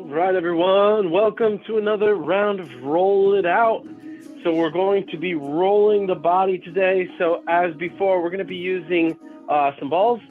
Right, everyone, welcome to another round of Roll It Out. So we're going to be rolling the body today. So as before, we're going to be using some balls,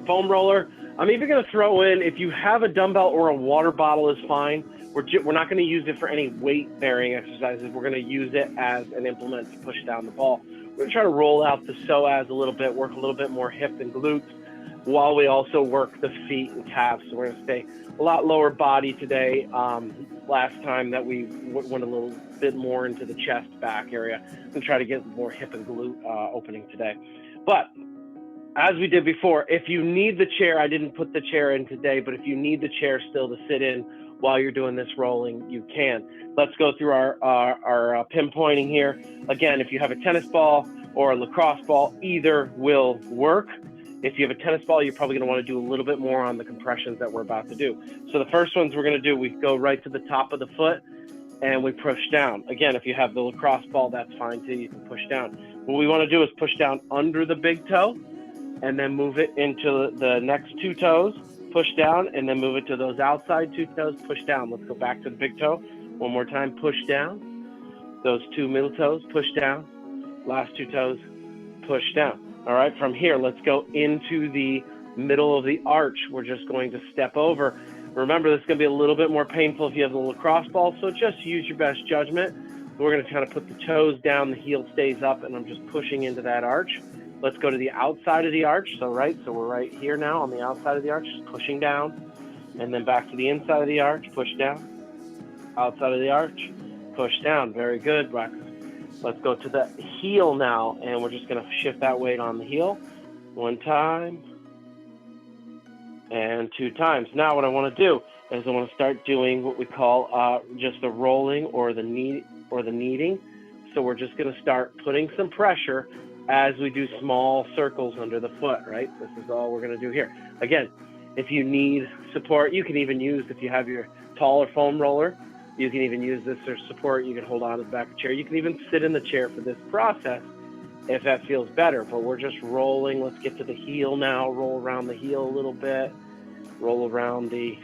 foam roller. I'm even going to throw in, if you have a dumbbell or a water bottle is fine. We're not going to use it for any weight-bearing exercises. We're going to use it as an implement to push down the ball. We're going to try to roll out the psoas a little bit, work a little bit more hip and glutes, while we also work the feet and calves. So we're going to stay a lot lower body today. Last time that we went a little bit more into the chest back area, and try to get more hip and glute opening today. But as we did before, if you need the chair, I didn't put the chair in today, but if you need the chair still to sit in while you're doing this rolling, you can. Let's go through our pinpointing here. Again, if you have a tennis ball or a lacrosse ball, either will work. If you have a tennis ball, you're probably going to want to do a little bit more on the compressions that we're about to do. So the first ones we're going to do, we go right to the top of the foot and we push down. Again, if you have the lacrosse ball, that's fine too. You can push down. What we want to do is push down under the big toe and then move it into the next two toes, push down, and then move it to those outside two toes, push down. Let's go back to the big toe. One more time, push down. Those two middle toes, push down. Last two toes, push down. All right, from here, let's go into the middle of the arch. We're just going to step over. Remember, this is going to be a little bit more painful if you have the lacrosse ball, so just use your best judgment. We're going to kind of put the toes down, the heel stays up, and I'm just pushing into that arch. Let's go to the outside of the arch. So we're right here now on the outside of the arch, just pushing down, and then back to the inside of the arch, push down. Outside of the arch, push down. Very good, Braxton. Let's go to the heel now, and we're just going to shift that weight on the heel. One time and two times. Now what I want to do is I want to start doing what we call just the rolling or the kneading. So we're just going to start putting some pressure as we do small circles under the foot, right? This is all we're going to do here. Again, if you need support, you can even use, if you have your taller foam roller, you can even use this for support. You can hold on to the back of the chair. You can even sit in the chair for this process if that feels better. But we're just rolling. Let's get to the heel now. Roll around the heel a little bit. Roll around the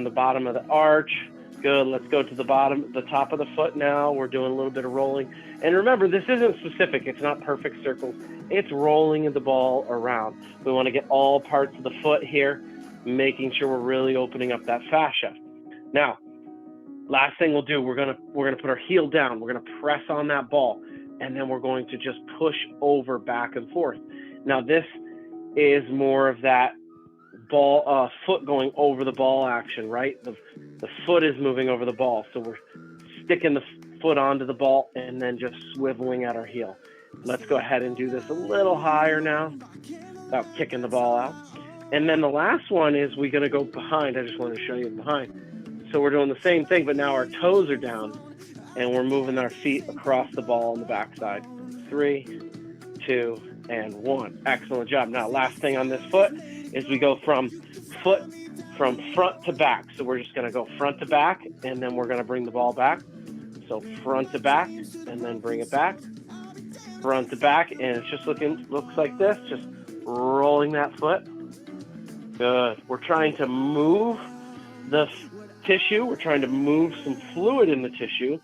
bottom of the arch. Good. Let's go to the top of the foot now. We're doing a little bit of rolling. And remember, this isn't specific. It's not perfect circles. It's rolling the ball around. We want to get all parts of the foot here, making sure we're really opening up that fascia. Now, last thing we'll do, we're gonna put our heel down. We're gonna press on that ball, and then we're going to just push over back and forth. Now, this is more of that ball foot going over the ball action, right? The foot is moving over the ball, so we're sticking the foot onto the ball and then just swiveling at our heel. Let's go ahead and do this a little higher now without kicking the ball out. And then the last one is we're gonna go behind. I just wanted to show you behind. So we're doing the same thing, but now our toes are down and we're moving our feet across the ball on the backside. 3, 2, and 1. Excellent job. Now, last thing on this foot is we go from front to back. So we're just going to go front to back, and then we're going to bring the ball back. So front to back, and then bring it back. Front to back, and it's just looks like this, just rolling that foot. Good. We're trying to move the tissue. We're trying to move some fluid in the tissue.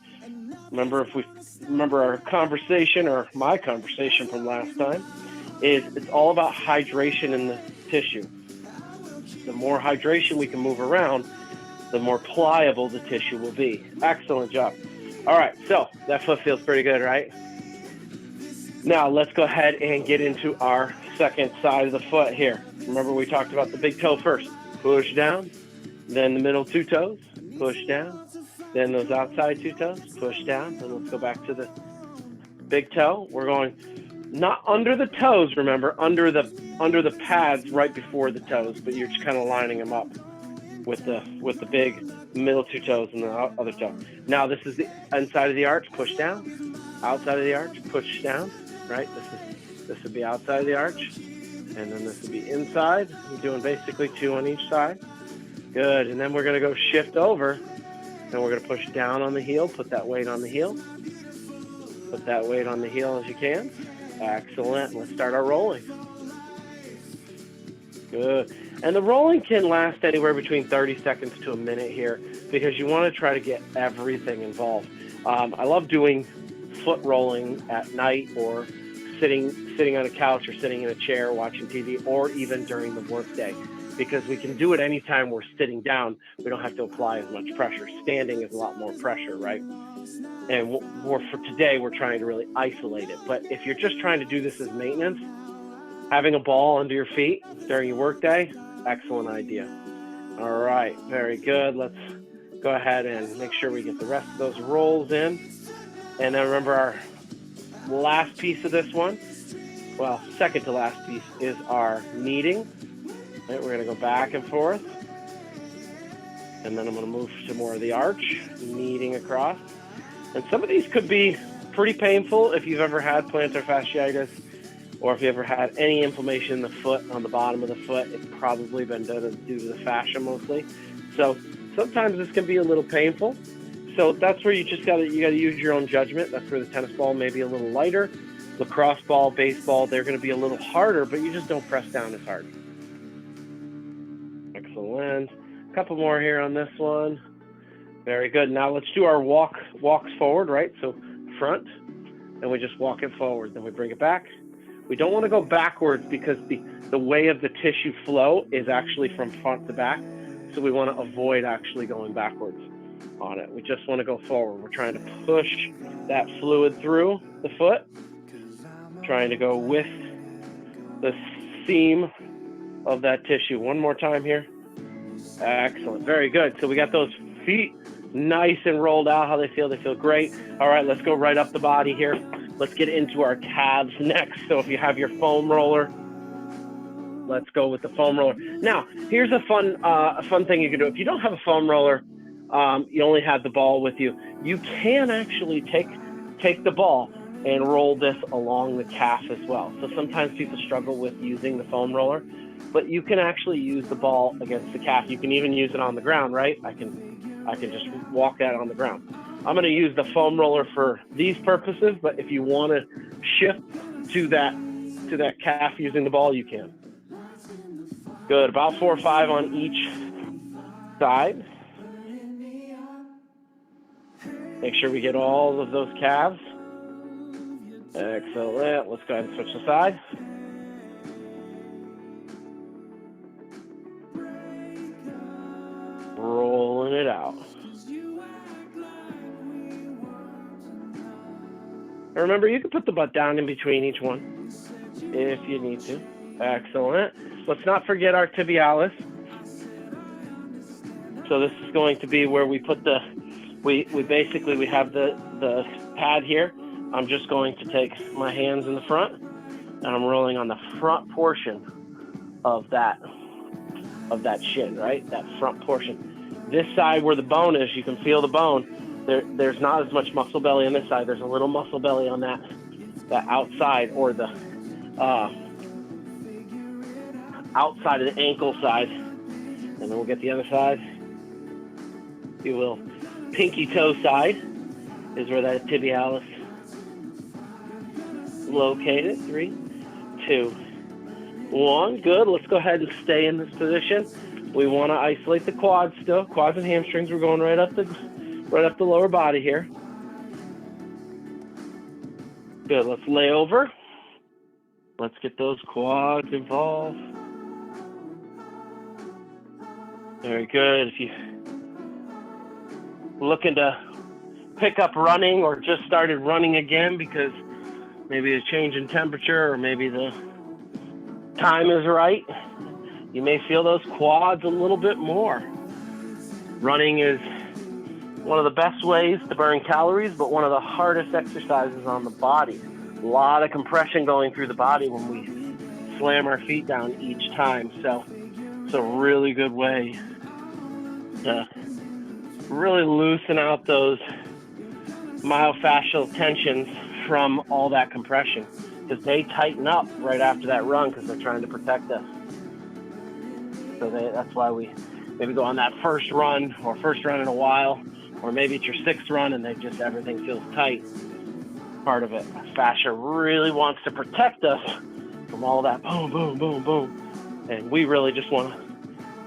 Remember our conversation, or my conversation from last time, is it's all about hydration in the tissue. The more hydration we can move around, the more pliable the tissue will be. Excellent job. All right, so that foot feels pretty good, right? Now let's go ahead and get into our second side of the foot here. Remember we talked about the big toe first. Push down. Then the middle two toes, push down. Then those outside two toes, push down. Then let's go back to the big toe. We're going not under the toes, remember, under the pads right before the toes, but you're just kind of lining them up with the big middle two toes and the other toe. Now this is the inside of the arch, push down. Outside of the arch, push down. Right? This would be outside of the arch, and then this would be inside. We're doing basically 2 on each side. Good, and then we're going to go shift over, and we're going to push down on the heel, put that weight on the heel. Put that weight on the heel as you can. Excellent. Let's start our rolling. Good. And the rolling can last anywhere between 30 seconds to a minute here because you want to try to get everything involved. I love doing foot rolling at night or sitting on a couch or sitting in a chair watching TV, or even during the workday, because we can do it anytime we're sitting down. We don't have to apply as much pressure. Standing is a lot more pressure, right? And for today, we're trying to really isolate it. But if you're just trying to do this as maintenance, having a ball under your feet during your workday, excellent idea. All right, very good. Let's go ahead and make sure we get the rest of those rolls in. And then remember, our last piece of this one, well, second to last piece, is our kneading. Right, we're going to go back and forth. And then I'm going to move to more of the arch, kneading across. And some of these could be pretty painful if you've ever had plantar fasciitis, or if you ever had any inflammation in the foot, on the bottom of the foot. It's probably been due to the fascia mostly. So sometimes this can be a little painful. So that's where you got to use your own judgment. That's where the tennis ball may be a little lighter. Lacrosse ball, baseball, they're going to be a little harder, but you just don't press down as hard. Excellent. A couple more here on this one. Very good. Now let's do our walks forward, right? So front, and we just walk it forward. Then we bring it back. We don't want to go backwards because the way of the tissue flow is actually from front to back. So we want to avoid actually going backwards on it. We just want to go forward. We're trying to push that fluid through the foot, trying to go with the seam of that tissue. One more time here. Excellent. Very good. So we got those feet nice and rolled out. How they feel? They feel great. All right, let's go right up the body here. Let's get into our calves next. So if you have your foam roller, let's go with the foam roller. Now, here's a fun thing you can do. If you don't have a foam roller, you only have the ball with you, you can actually take the ball and roll this along the calf as well. So sometimes people struggle with using the foam roller, but you can actually use the ball against the calf. You can even use it on the ground, right? I can just walk that on the ground. I'm going to use the foam roller for these purposes, but if you want to shift to that calf using the ball, you can. Good. About 4 or 5 on each side. Make sure we get all of those calves. Excellent. Let's go ahead and switch the side. Rolling it out. And remember, you can put the butt down in between each one if you need to. Excellent. Let's not forget our tibialis. So this is going to be where we put we have the pad here. I'm just going to take my hands in the front, and I'm rolling on the front portion of that shin, right? That front portion. This side where the bone is, you can feel the bone. There's not as much muscle belly on this side. There's a little muscle belly on that outside, or the outside of the ankle side. And then we'll get the other side. If you will, pinky toe side is where that tibialis is located. 3, 2, 1. Good. Let's go ahead and stay in this position. We want to isolate the quads still. Quads and hamstrings. We're going right up the lower body here. Good. Let's lay over. Let's get those quads involved. Very good. If you're looking to pick up running or just started running again because maybe a change in temperature or maybe the time is right, you may feel those quads a little bit more. Running is one of the best ways to burn calories, but one of the hardest exercises on the body. A lot of compression going through the body when we slam our feet down each time. So it's a really good way to really loosen out those myofascial tensions from all that compression, because they tighten up right after that run because they're trying to protect us. So that's why we maybe go on that first run in a while, or maybe it's your 6th run and everything feels tight. Part of it. Fascia really wants to protect us from all that boom, boom, boom, boom. And we really just want to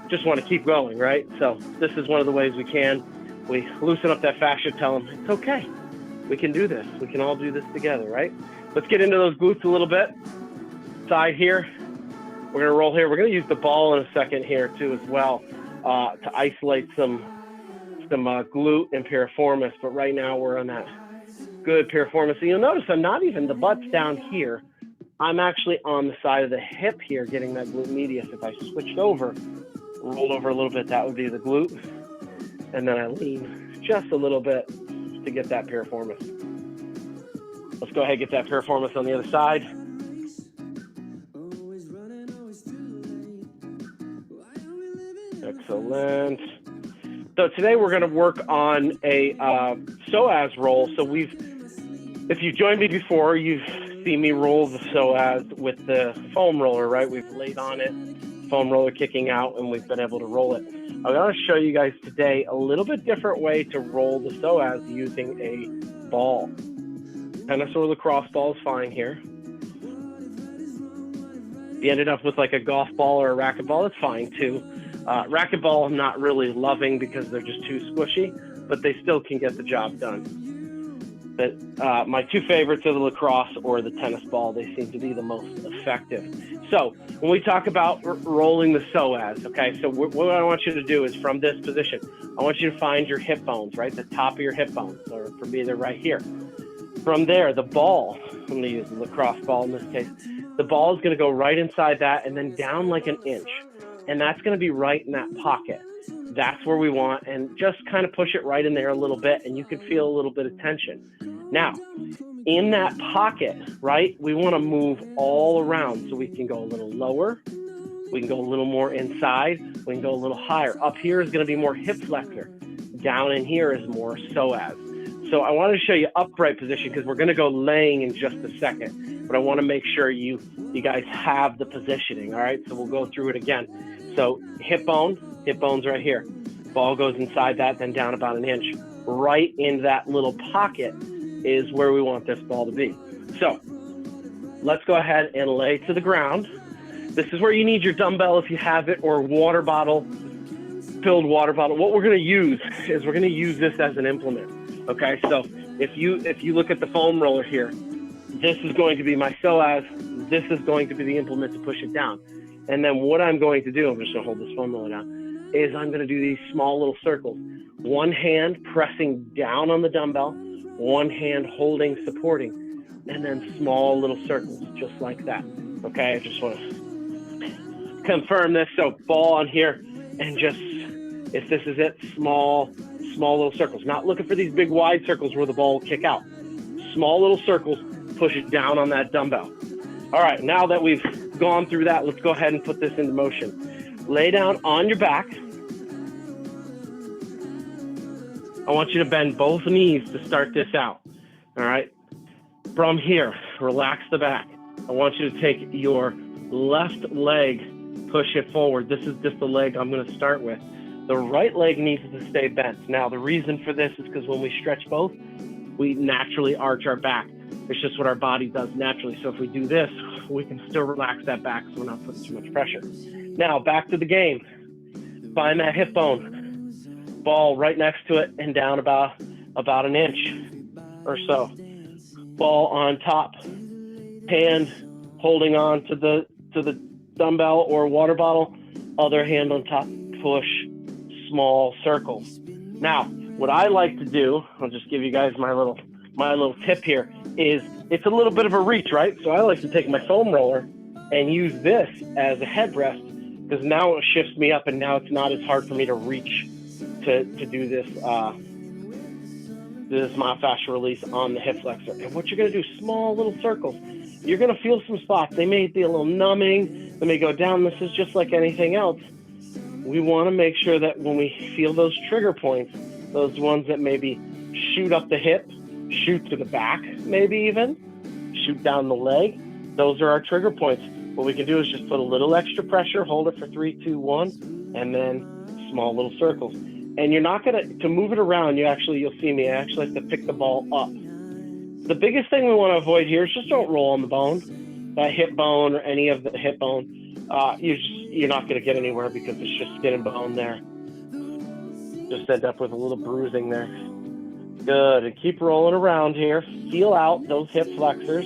just want to keep going, right? So this is one of the ways we can. We loosen up that fascia, tell them it's okay. We can do this. We can all do this together, right? Let's get into those glutes a little bit. Side here. We're going to roll here. We're going to use the ball in a second here too as well to isolate some glute and piriformis. But right now we're on that good piriformis. So you'll notice I'm not even, the butt's down here. I'm actually on the side of the hip here getting that glute medius. If I switched over, rolled over a little bit, that would be the glute. And then I lean just a little bit to get that piriformis. Let's go ahead and get that piriformis on the other side. Excellent. So today we're going to work on a psoas roll. So if you joined me before, you've seen me roll the psoas with the foam roller, right? We've laid on it, foam roller kicking out, and we've been able to roll it. I'm going to show you guys today a little bit different way to roll the psoas using a ball. Tennis or lacrosse ball is fine here. If you ended up with like a golf ball or a racquetball, that's fine too. Racquetball I'm not really loving because they're just too squishy, but they still can get the job done. But my two favorites are the lacrosse or the tennis ball. They seem to be the most effective. So when we talk about rolling the psoas, okay, so what I want you to do is from this position, I want you to find your hip bones, right? The top of your hip bones, or for me, they're right here. From there, the ball, I'm going to use the lacrosse ball in this case, the ball is going to go right inside that and then down like an inch. And that's going to be right in that pocket. That's where we want, and just kind of push it right in there a little bit, and you can feel a little bit of tension. Now, in that pocket, right, we want to move all around so we can go a little lower, we can go a little more inside, we can go a little higher. Up here is going to be more hip flexor. Down in here is more psoas. So I want to show you upright position because we're going to go laying in just a second, but I want to make sure you guys have the positioning, all right? So we'll go through it again. So hip bone's right here. Ball goes inside that, then down about an inch. Right in that little pocket is where we want this ball to be. So let's go ahead and lay to the ground. This is where you need your dumbbell if you have it, or water bottle, filled water bottle. What we're going to use is we're going to use this as an implement. Okay, so if you look at the foam roller here, this is going to be my psoas. This is going to be the implement to push it down. And then what I'm going to do, I'm just going to hold this foam roller down, is I'm going to do these small little circles. One hand pressing down on the dumbbell, one hand holding, supporting, and then small little circles, just like that. Okay, I just want to confirm this. So ball on here, and just, if this is it, small little circles. Not looking for these big wide circles where the ball will kick out. Small little circles, push it down on that dumbbell. All right, now that we've gone through that, let's go ahead and put this into motion. Lay down on your back. I want you to bend both knees to start this out. All right, from here, relax the back. I want you to take your left leg, push it forward. This is just the leg I'm going to start with. The right leg needs to stay bent. Now, the reason for this is because when we stretch both, we naturally arch our back. It's just what our body does naturally. So if we do this, we can still relax that back so we're not putting too much pressure. Now, back to the game. Find that hip bone. Ball right next to it and down about an inch or so. Ball on top. Hand holding on to the dumbbell or water bottle. Other hand on top. Push. Small circles. Now, what I like to do, I'll just give you guys my little tip here, is it's a little bit of a reach, right? So I like to take my foam roller and use this as a headrest, because now it shifts me up and now it's not as hard for me to reach to do this myofascial release on the hip flexor. And what you're going to do, small little circles. You're going to feel some spots. They may be a little numbing. They may go down. This is just like anything else. We want to make sure that when we feel those trigger points, those ones that maybe shoot up the hip, shoot to the back, maybe even, shoot down the leg, those are our trigger points. What we can do is just put a little extra pressure, hold it for 3, 2, 1, and then small little circles. And you're not going to move it around, you'll see me, I actually like to pick the ball up. The biggest thing we want to avoid here is just don't roll on the bone, that hip bone or any of the hip bone. You just you're not going to get anywhere because it's just skin and bone there. Just end up with a little bruising there. Good, and keep rolling around here. Feel out those hip flexors.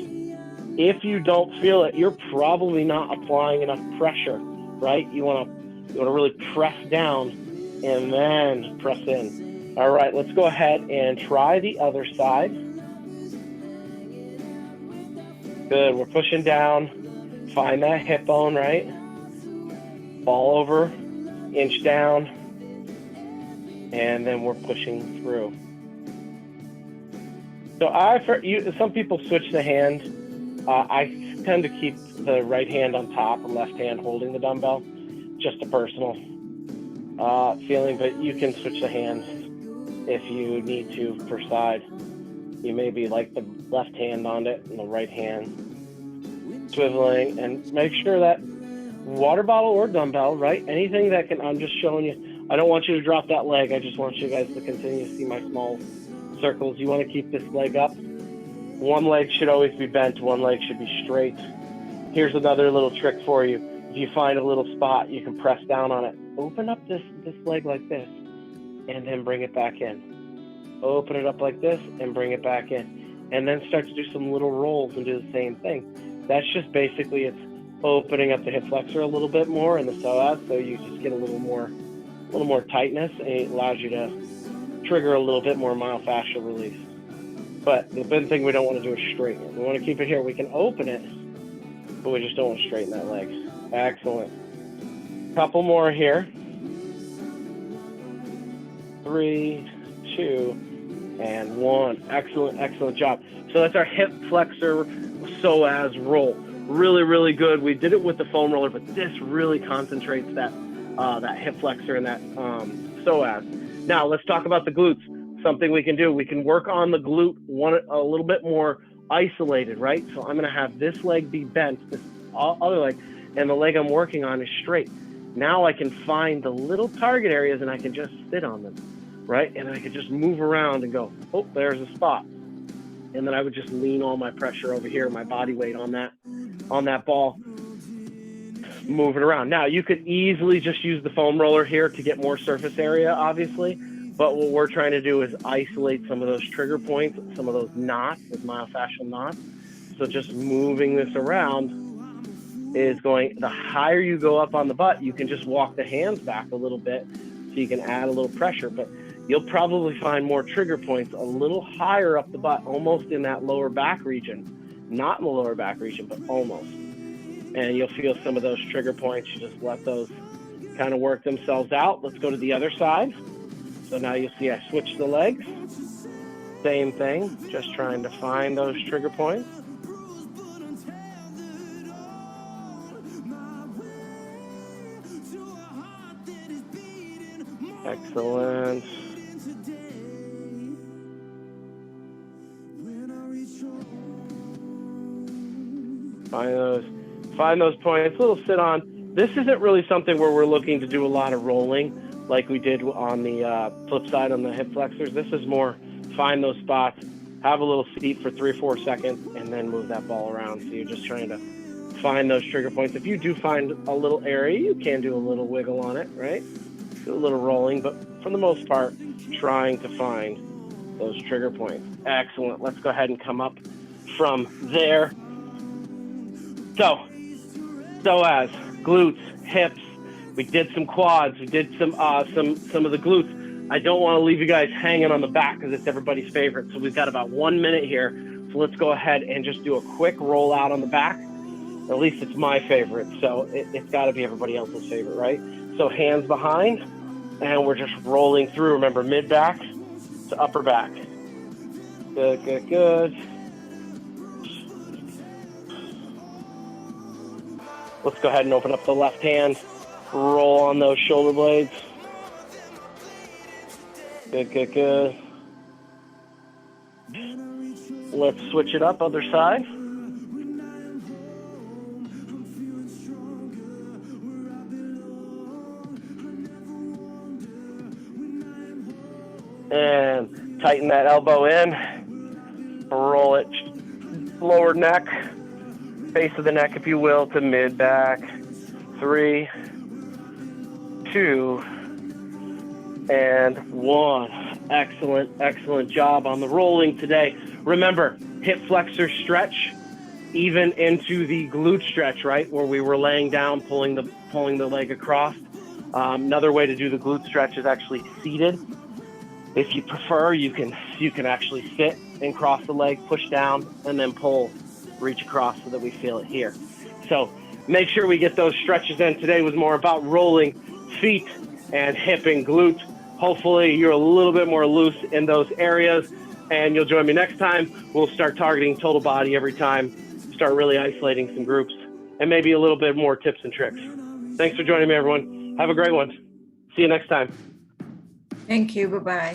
If you don't feel it, you're probably not applying enough pressure, right? You want to really press down and then press in. All right, let's go ahead and try the other side. Good, we're pushing down. Find that hip bone, right? Fall over, inch down, and then we're pushing through. So some people switch the hand. I tend to keep the right hand on top and left hand holding the dumbbell. Just a personal feeling, but you can switch the hands if you need to per side. You maybe like the left hand on it and the right hand swiveling, and make sure that water bottle or dumbbell, right? Anything that can, I'm just showing you. I don't want you to drop that leg. I just want you guys to continue to see my small circles. You want to keep this leg up. One leg should always be bent, one leg should be straight. Here's another little trick for you. If you find a little spot, you can press down on it. Open up this leg like this, and then bring it back in. Open it up like this, and bring it back in. And then start to do some little rolls and do the same thing. That's just basically, it's opening up the hip flexor a little bit more in the psoas, so you just get a little more tightness, and it allows you to trigger a little bit more myofascial release. But the big thing we don't want to do is straighten it. We want to keep it here. We can open it, but we just don't want to straighten that leg. Excellent. Couple more here. 3, 2, and 1. Excellent, excellent job. So that's our hip flexor psoas roll. Really, really good. We did it with the foam roller, but this really concentrates that hip flexor and that psoas. Now let's talk about the glutes. Something we can do. We can work on the glute a little bit more isolated, right? So I'm going to have this leg be bent, this other leg, and the leg I'm working on is straight. Now I can find the little target areas and I can just sit on them, right? And I can just move around and go, oh, there's a spot. And then I would just lean all my pressure over here, my body weight on that ball, move it around. Now you could easily just use the foam roller here to get more surface area, obviously. But what we're trying to do is isolate some of those trigger points, some of those knots, those myofascial knots. So just moving this around is going, the higher you go up on the butt, you can just walk the hands back a little bit so you can add a little pressure. But you'll probably find more trigger points a little higher up the butt, almost in that lower back region. Not in the lower back region, but almost. And you'll feel some of those trigger points. You just let those kind of work themselves out. Let's go to the other side. So now you'll see I switch the legs. Same thing, just trying to find those trigger points. Excellent. Find those points, little sit on. This isn't really something where we're looking to do a lot of rolling like we did on the flip side on the hip flexors. This is more find those spots, have a little seat for 3 or 4 seconds, and then move that ball around. So you're just trying to find those trigger points. If you do find a little area, you can do a little wiggle on it, right? Do a little rolling, but for the most part, trying to find those trigger points. Excellent. Let's go ahead and come up from there. So as glutes, hips, we did some quads, we did some of the glutes. I don't want to leave you guys hanging on the back because it's everybody's favorite. So we've got about 1 minute here. So let's go ahead and just do a quick roll out on the back. At least it's my favorite. So it's got to be everybody else's favorite, right? So hands behind, and we're just rolling through. Remember, mid back to upper back. Good, good, good. Let's go ahead and open up the left hand. Roll on those shoulder blades. Good, good, good. Let's switch it up, other side. And tighten that elbow in. Roll it lower neck, base of the neck, if you will, to mid back. 3, 2, and 1. Excellent job on the rolling today. Remember, hip flexor stretch, even into the glute stretch, right, where we were laying down, pulling the leg across. Another way to do the glute stretch is actually seated. If you prefer, you can actually sit and cross the leg, push down, and then pull, reach across so that we feel it here. So make sure we get those stretches in. Today was more about rolling feet and hip and glute. Hopefully you're a little bit more loose in those areas, and you'll join me next time. We'll start targeting total body every time, start really isolating some groups, and maybe a little bit more tips and tricks. Thanks for joining me, everyone. Have a great one. See you next time. Thank you. Bye-bye.